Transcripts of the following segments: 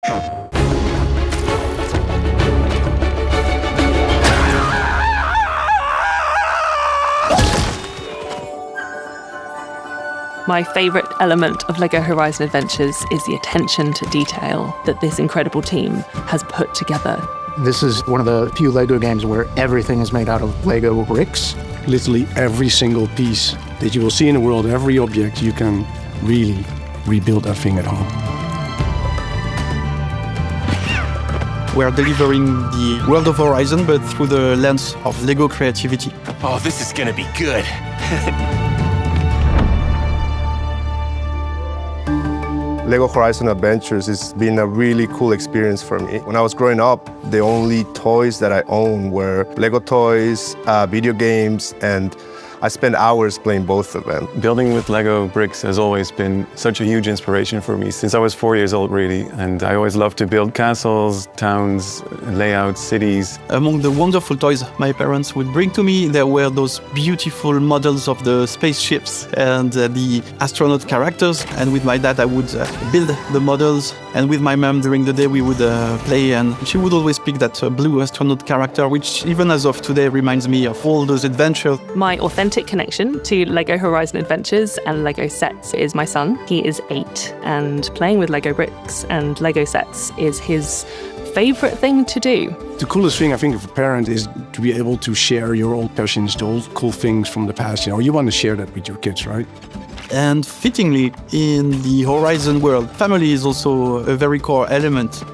My favourite element of LEGO Horizon Adventures is the attention to detail that this incredible team has put together. This is one of the few LEGO games where everything is made out of LEGO bricks. Literally every single piece that you will see in the world, every object, you can really rebuild that thing at home. We're delivering the world of Horizon, but through the lens of LEGO creativity. Oh, this is gonna be good. LEGO Horizon Adventures has been a really cool experience for me. When I was growing up, the only toys that I owned were LEGO toys, video games, and I spent hours playing both of them. Building with Lego bricks has always been such a huge inspiration for me since I was 4 years old, really. And I always loved to build castles, towns, layouts, cities. Among the wonderful toys my parents would bring to me, there were those beautiful models of the spaceships and the astronaut characters. And with my dad, I would build the models. And with my mom, during the day, we would play. And she would always pick that blue astronaut character, which even as of today reminds me of all those adventures. My authentic connection to LEGO Horizon Adventures and LEGO sets is my son. He is 8, and playing with LEGO bricks and LEGO sets is his favourite thing to do. The coolest thing, I think, of a parent is to be able to share your old passions, the old cool things from the past. You want to share that with your kids, right? And fittingly, in the Horizon world, family is also a very core element.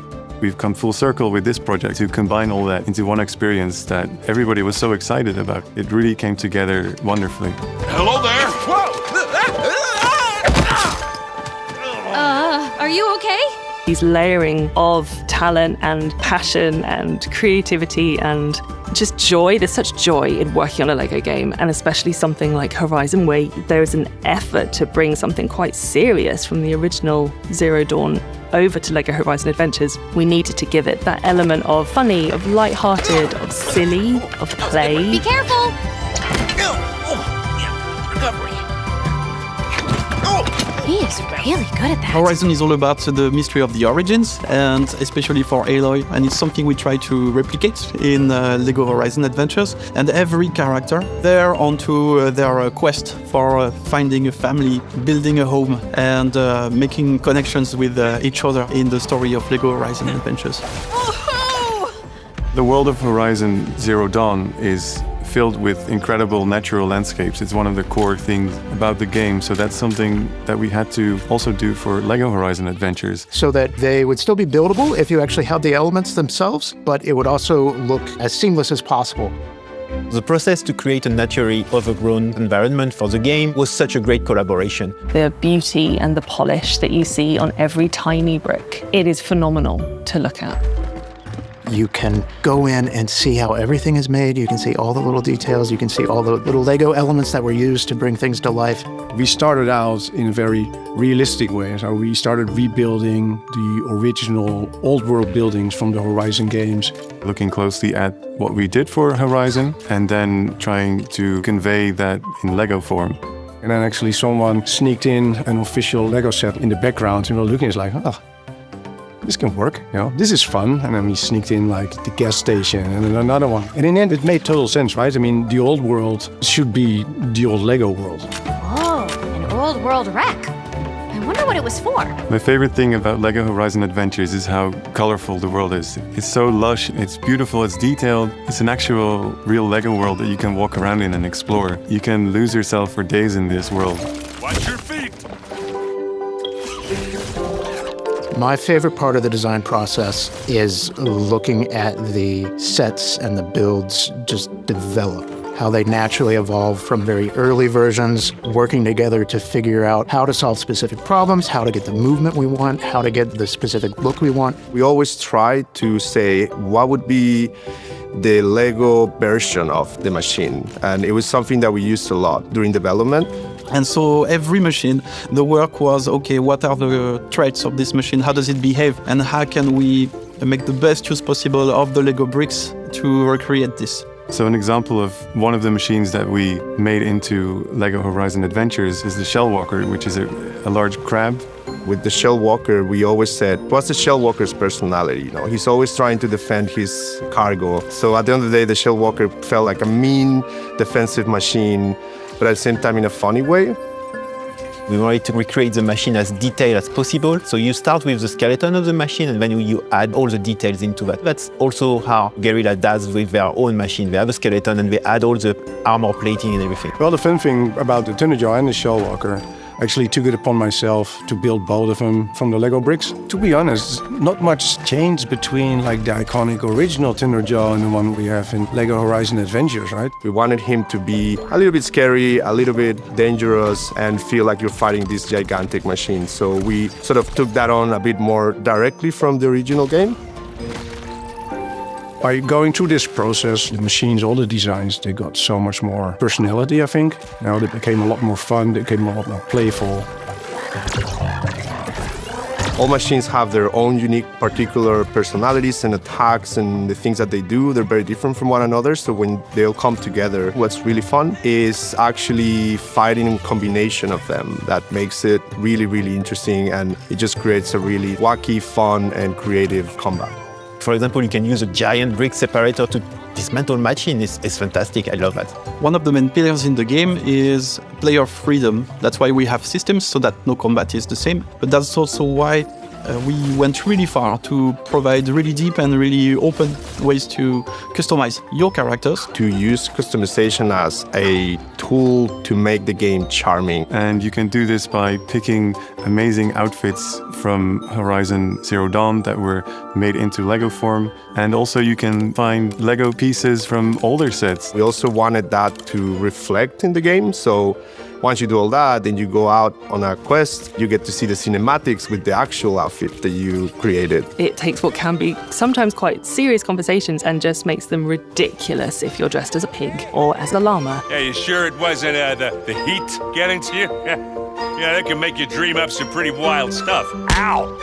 We've come full circle with this project to combine all that into one experience that everybody was so excited about. It really came together wonderfully. Hello there! Whoa! Are you okay? These layering of talent and passion and creativity and just joy. There's such joy in working on a LEGO game, and especially something like Horizon, where there's an effort to bring something quite serious from the original Zero Dawn over to LEGO Horizon Adventures. We needed to give it that element of funny, of light-hearted, of silly, of play. Be careful! Recovery. He is really good at that. Horizon is all about the mystery of the origins, and especially for Aloy, and it's something we try to replicate in LEGO Horizon Adventures. And every character, they're onto their quest for finding a family, building a home, and making connections with each other in the story of LEGO Horizon Adventures. The world of Horizon Zero Dawn is filled with incredible natural landscapes. It's one of the core things about the game, so that's something that we had to also do for LEGO Horizon Adventures. So that they would still be buildable if you actually had the elements themselves, but it would also look as seamless as possible. The process to create a naturally overgrown environment for the game was such a great collaboration. The beauty and the polish that you see on every tiny brick, it is phenomenal to look at. You can go in and see how everything is made. You can see all the little details. You can see all the little LEGO elements that were used to bring things to life. We started out in a very realistic way. So we started rebuilding the original old world buildings from the Horizon games. Looking closely at what we did for Horizon and then trying to convey that in LEGO form. And then actually someone sneaked in an official LEGO set in the background, and we were looking, it's like, oh, this can work, this is fun. And then we sneaked in like the gas station and then another one. And in the end, it made total sense, right? I mean, the old world should be the old LEGO world. Whoa, an old world wreck. I wonder what it was for. My favorite thing about LEGO Horizon Adventures is how colorful the world is. It's so lush, it's beautiful, it's detailed. It's an actual real LEGO world that you can walk around in and explore. You can lose yourself for days in this world. Watch your feet! My favorite part of the design process is looking at the sets and the builds just develop, how they naturally evolve from very early versions, working together to figure out how to solve specific problems, how to get the movement we want, how to get the specific look we want. We always try to say what would be the LEGO version of the machine, and it was something that we used a lot during development. And so every machine, the work was, okay, what are the traits of this machine? How does it behave? And how can we make the best use possible of the LEGO bricks to recreate this? So an example of one of the machines that we made into LEGO Horizon Adventures is the Shell Walker, which is a large crab. With the Shell Walker, we always said, what's the Shell Walker's personality? You know, he's always trying to defend his cargo. So at the end of the day, the Shell Walker felt like a mean defensive machine, but at the same time in a funny way. We wanted to recreate the machine as detailed as possible. So you start with the skeleton of the machine and then you add all the details into that. That's also how Guerrilla does with their own machine. They have a skeleton and they add all the armor plating and everything. Well, the fun thing about the Thunderjaw and the Shell Walker, I actually took it upon myself to build both of them from the Lego bricks. To be honest, not much changed between like the iconic original Thunderjaw and the one we have in LEGO Horizon Adventures, right? We wanted him to be a little bit scary, a little bit dangerous, and feel like you're fighting this gigantic machine. So we sort of took that on a bit more directly from the original game. By going through this process, the machines, all the designs, they got so much more personality, I think. Now they became a lot more fun, they became a lot more playful. All machines have their own unique particular personalities and attacks, and the things that they do, they're very different from one another. So when they'll come together, what's really fun is actually fighting in combination of them. That makes it really, really interesting, and it just creates a really wacky, fun, and creative combat. For example, you can use a giant brick separator to dismantle machine. It's fantastic. I love that. One of the main pillars in the game is player freedom. That's why we have systems so that no combat is the same. But that's also why we went really far to provide really deep and really open ways to customize your characters. To use customization as a tool to make the game charming. And you can do this by picking amazing outfits from Horizon Zero Dawn that were made into Lego form. And also you can find Lego pieces from older sets. We also wanted that to reflect in the game. So once you do all that, then you go out on a quest, you get to see the cinematics with the actual outfit that you created. It takes what can be sometimes quite serious conversations and just makes them ridiculous if you're dressed as a pig or as a llama. Yeah, you sure it wasn't the heat getting to you? Yeah, that can make you dream up some pretty wild stuff. Ow!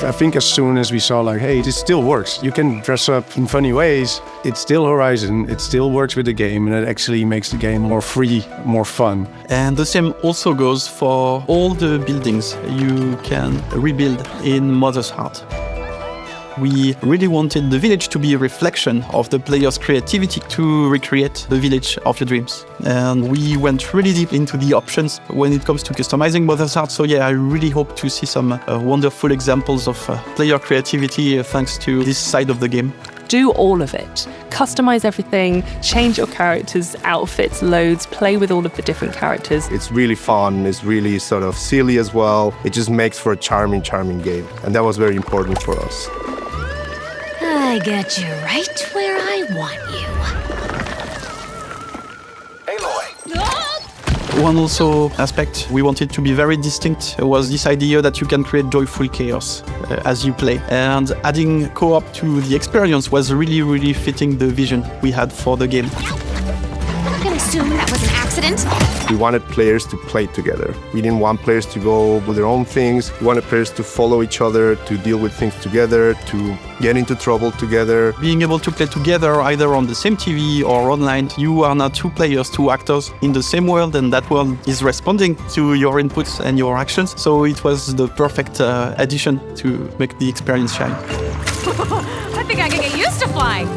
I think as soon as we saw like, hey, this still works. You can dress up in funny ways. It's still Horizon. It still works with the game, and it actually makes the game more free, more fun. And the same also goes for all the buildings you can rebuild in Mother's Heart. We really wanted the village to be a reflection of the player's creativity to recreate the village of your dreams. And we went really deep into the options when it comes to customizing Mother's Heart. So yeah, I really hope to see some wonderful examples of player creativity thanks to this side of the game. Do all of it. Customize everything, change your characters' outfits, loads, play with all of the different characters. It's really fun, it's really sort of silly as well. It just makes for a charming, charming game. And that was very important for us. I got you right where I want you. Aloy! One also aspect we wanted to be very distinct was this idea that you can create joyful chaos as you play. And adding co-op to the experience was really, really fitting the vision we had for the game. I'm gonna assume that was an accident. We wanted players to play together. We didn't want players to go with their own things. We wanted players to follow each other, to deal with things together, to get into trouble together. Being able to play together either on the same TV or online, you are now two players, two actors in the same world, and that world is responding to your inputs and your actions. So it was the perfect addition to make the experience shine. I think I can get used to flying.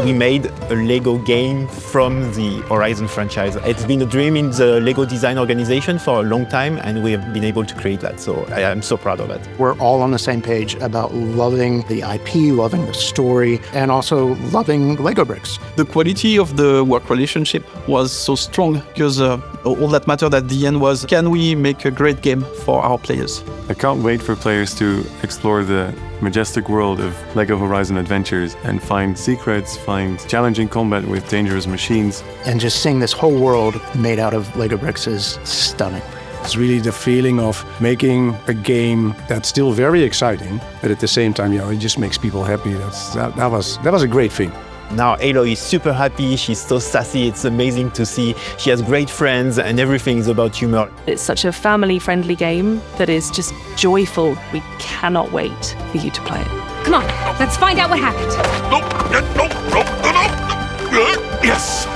We made a Lego game from the Horizon franchise. It's been a dream in the Lego design organization for a long time, and we have been able to create that. So I am so proud of that. We're all on the same page about loving the IP, loving the story, and also loving Lego bricks. The quality of the work relationship was so strong because all that mattered at the end was, can we make a great game for our players? I can't wait for players to explore the majestic world of LEGO Horizon Adventures and find secrets, find challenging combat with dangerous machines. And just seeing this whole world made out of Lego bricks is stunning. It's really the feeling of making a game that's still very exciting, but at the same time, it just makes people happy. That was a great thing. Now Aloy is super happy, she's so sassy, it's amazing to see. She has great friends and everything is about humor. It's such a family-friendly game that is just joyful. We cannot wait for you to play it. Come on, let's find out what happened. No. Yes.